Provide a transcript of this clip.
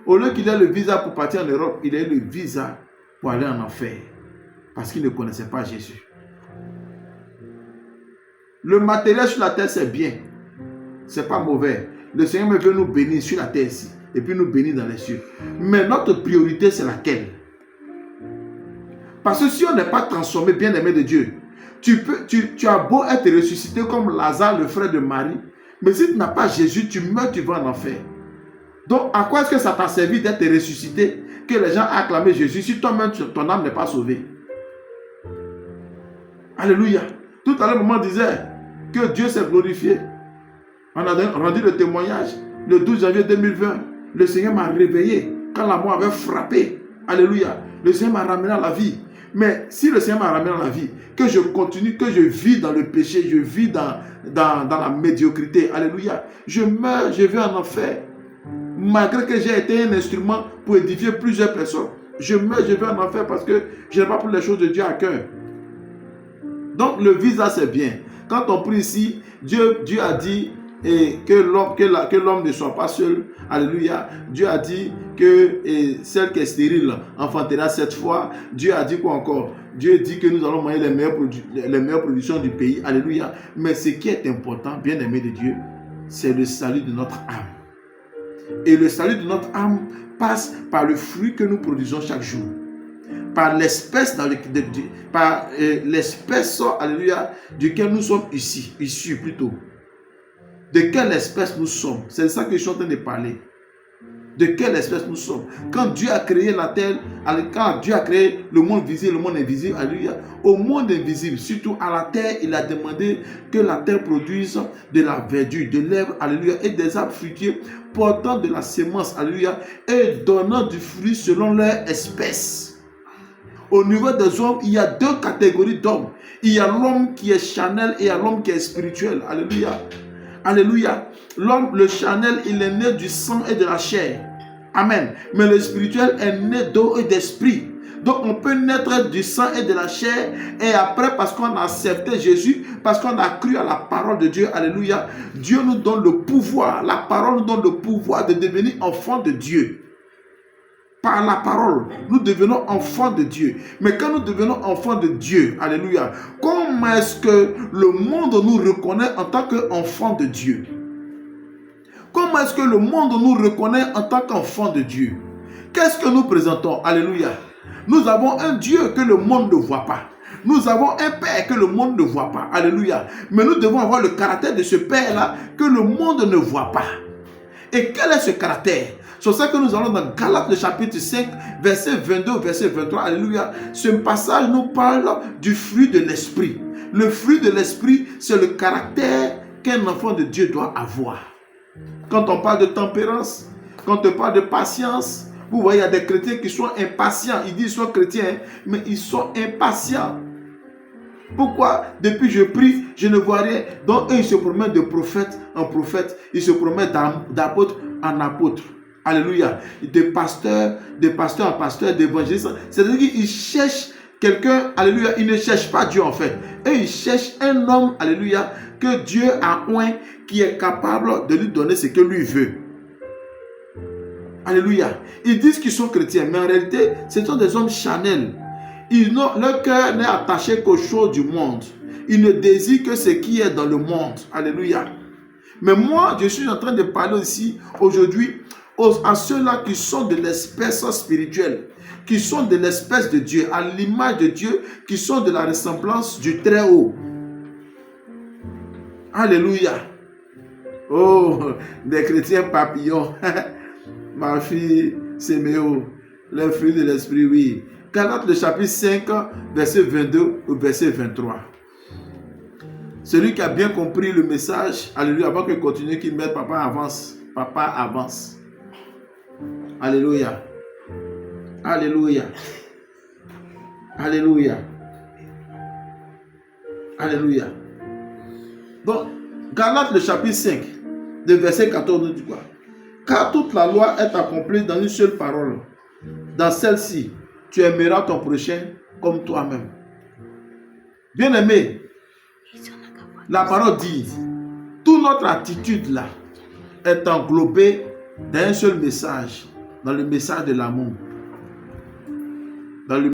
Au lieu qu'il ait le visa pour partir en Europe, il a eu le visa pour aller en enfer. Parce qu'il ne connaissait pas Jésus. Le matériel sur la terre, c'est bien. C'est pas mauvais. Le Seigneur veut nous bénir sur la terre ici. Et puis nous bénir dans les cieux. Mais notre priorité, c'est laquelle? Parce que si on n'est pas transformé, bien-aimé de Dieu, tu as beau être ressuscité comme Lazare, le frère de Marie, mais si tu n'as pas Jésus, tu meurs, tu vas en enfer. Donc, à quoi est-ce que ça t'a servi d'être ressuscité, que les gens acclament Jésus, si toi-même, ton âme n'est pas sauvée? Alléluia. Tout à l'heure, maman disait que Dieu s'est glorifié. On a rendu le témoignage le 12 janvier 2020. Le Seigneur m'a réveillé quand la mort avait frappé. Alléluia. Le Seigneur m'a ramené à la vie. Mais si le Seigneur m'a ramené à la vie, que je continue, que je vis dans le péché, je vis dans la médiocrité. Alléluia. Je meurs, je vais en enfer. Malgré que j'ai été un instrument pour édifier plusieurs personnes. Je meurs, je vais en enfer parce que je n'ai pas pris les choses de Dieu à cœur. Donc le visa c'est bien. Quand on prie ici, Dieu a dit que l'homme ne soit pas seul. Alléluia. Dieu a dit que celle qui est stérile enfantera 7 fois. Dieu a dit quoi encore? Dieu dit que nous allons manger les meilleures productions du pays. Alléluia. Mais ce qui est important, bien aimé de Dieu, c'est le salut de notre âme. Et le salut de notre âme passe par le fruit que nous produisons chaque jour. Par l'espèce alléluia, duquel nous sommes issus plutôt. De quelle espèce nous sommes? C'est ça que je suis en train de parler. De quelle espèce nous sommes? Quand Dieu a créé la terre, quand Dieu a créé le monde visible, le monde invisible, alléluia, au monde invisible, surtout à la terre, il a demandé que la terre produise de la verdure, de l'herbe, alléluia, et des arbres fruitiers portant de la sémence, alléluia, et donnant du fruit selon leur espèce. Au niveau des hommes, il y a 2 catégories d'hommes. Il y a l'homme qui est charnel et il y a l'homme qui est spirituel. Alléluia. Alléluia. L'homme, le charnel, il est né du sang et de la chair. Amen. Mais le spirituel est né d'eau et d'esprit. Donc on peut naître du sang et de la chair. Et après, parce qu'on a accepté Jésus, parce qu'on a cru à la parole de Dieu, alléluia, Dieu nous donne le pouvoir. La parole nous donne le pouvoir de devenir enfants de Dieu. Par la parole, nous devenons enfants de Dieu. Mais quand nous devenons enfants de Dieu, alléluia, comment est-ce que le monde nous reconnaît en tant qu'enfants de Dieu? Comment est-ce que le monde nous reconnaît en tant qu'enfants de Dieu? Qu'est-ce que nous présentons? Alléluia. Nous avons un Dieu que le monde ne voit pas. Nous avons un Père que le monde ne voit pas. Alléluia. Mais nous devons avoir le caractère de ce Père-là que le monde ne voit pas. Et quel est ce caractère? C'est ça que nous allons dans Galates le chapitre 5, verset 22, verset 23. Alléluia. Ce passage nous parle du fruit de l'esprit. Le fruit de l'esprit, c'est le caractère qu'un enfant de Dieu doit avoir. Quand on parle de tempérance, quand on parle de patience, vous voyez, il y a des chrétiens qui sont impatients. Ils disent qu'ils sont chrétiens, mais ils sont impatients. Pourquoi? Depuis je prie, je ne vois rien. Donc eux, ils se promènent de prophète en prophète. Ils se promènent d'apôtre en apôtre. Alléluia. De pasteur en pasteur, d'évangéliste. C'est-à-dire qu'ils cherchent quelqu'un, alléluia. Ils ne cherchent pas Dieu en fait. Et ils cherchent un homme, alléluia, que Dieu a oint, qui est capable de lui donner ce que lui veut. Alléluia. Ils disent qu'ils sont chrétiens, mais en réalité, ce sont des hommes charnels. Leur cœur n'est attaché qu'aux choses du monde. Ils ne désirent que ce qui est dans le monde. Alléluia. Mais moi, je suis en train de parler ici, aujourd'hui, à ceux-là qui sont de l'espèce spirituelle, qui sont de l'espèce de Dieu, à l'image de Dieu, qui sont de la ressemblance du Très-Haut. Alléluia. Oh, des chrétiens papillons. Ma fille, c'est Méo. Le fruit de l'esprit, oui. Galates le chapitre 5, verset 22 au verset 23. Celui qui a bien compris le message, alléluia, avant que continue, qu'il mette papa avance. Papa avance. Alléluia. Alléluia. Alléluia. Alléluia. Donc, Galates le chapitre 5, de verset 14 nous dit quoi? Car toute la loi est accomplie dans une seule parole. Dans celle-ci, tu aimeras ton prochain comme toi-même. Bien-aimé, la parole dit, toute notre attitude là est englobée dans un seul message. dans le message de l'amour, dans le